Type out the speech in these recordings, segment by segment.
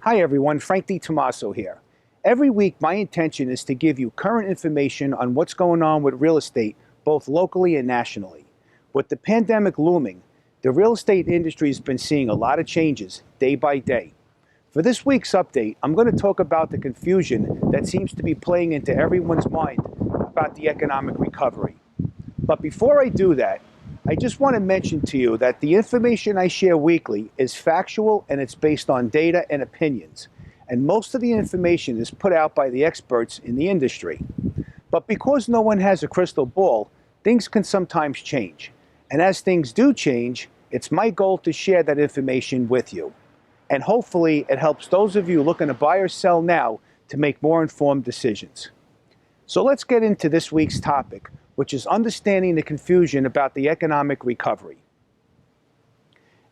Hi everyone, Frank DiTommaso here. Every week my intention is to give you current information on what's going on with real estate, both locally and nationally. With the pandemic looming, the real estate industry has been seeing a lot of changes day by day. For this week's update, I'm going to talk about the confusion that seems to be playing into everyone's mind about the economic recovery. But before I do that, I just want to mention to you that the information I share weekly is factual and it's based on data and opinions. And most of the information is put out by the experts in the industry. But because no one has a crystal ball, things can sometimes change. And as things do change, it's my goal to share that information with you. And hopefully it helps those of you looking to buy or sell now to make more informed decisions. So let's get into this week's topic, which is understanding the confusion about the economic recovery.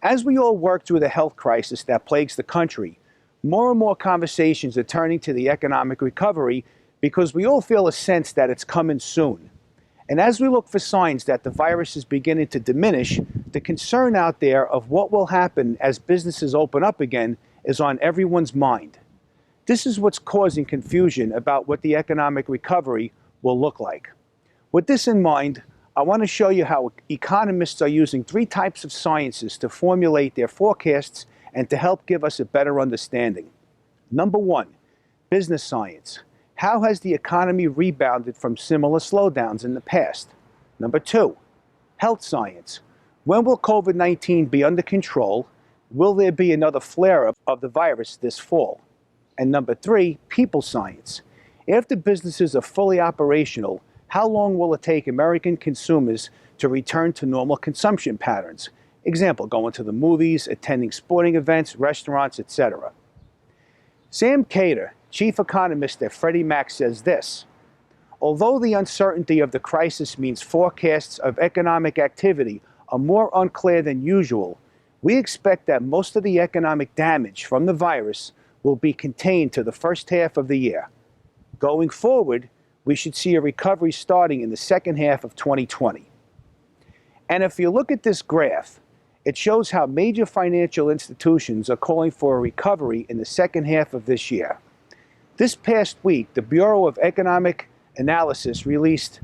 As we all work through the health crisis that plagues the country, more and more conversations are turning to the economic recovery because we all feel a sense that it's coming soon. And as we look for signs that the virus is beginning to diminish, the concern out there of what will happen as businesses open up again is on everyone's mind. This is what's causing confusion about what the economic recovery will look like. With this in mind, I want to show you how economists are using three types of sciences to formulate their forecasts and to help give us a better understanding. Number one, business science. How has the economy rebounded from similar slowdowns in the past? Number two, health science. When will COVID-19 be under control? Will there be another flare-up of the virus this fall? And number three, people science. After businesses are fully operational, how long will it take American consumers to return to normal consumption patterns? Example, going to the movies, attending sporting events, restaurants, etc. Sam Cater, chief economist at Freddie Mac, says this: although the uncertainty of the crisis means forecasts of economic activity are more unclear than usual, we expect that most of the economic damage from the virus will be contained to the first half of the year. Going forward, we should see a recovery starting in the second half of 2020. And if you look at this graph, it shows how major financial institutions are calling for a recovery in the second half of this year. This past week, the Bureau of Economic Analysis released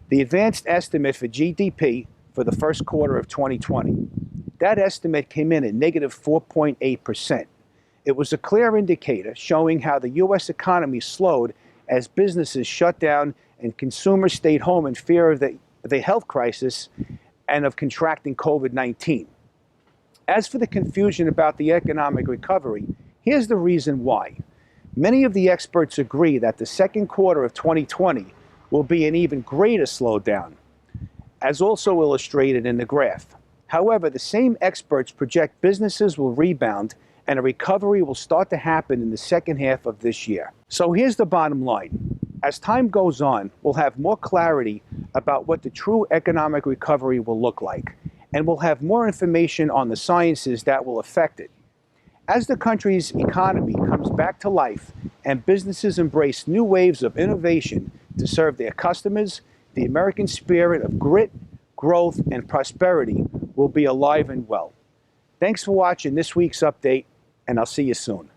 the advanced estimate for GDP for the first quarter of 2020. That estimate came in at negative 4.8%. It was a clear indicator showing how the U.S. economy slowed as businesses shut down and consumers stayed home in fear of the health crisis and of contracting COVID-19. As for the confusion about the economic recovery, here's the reason why. Many of the experts agree that the second quarter of 2020 will be an even greater slowdown, as also illustrated in the graph. However, the same experts project businesses will rebound and a recovery will start to happen in the second half of this year. So here's the bottom line. As time goes on, we'll have more clarity about what the true economic recovery will look like, and we'll have more information on the sciences that will affect it. As the country's economy comes back to life and businesses embrace new waves of innovation to serve their customers, the American spirit of grit, growth, and prosperity will be alive and well. Thanks for watching this week's update, and I'll see you soon.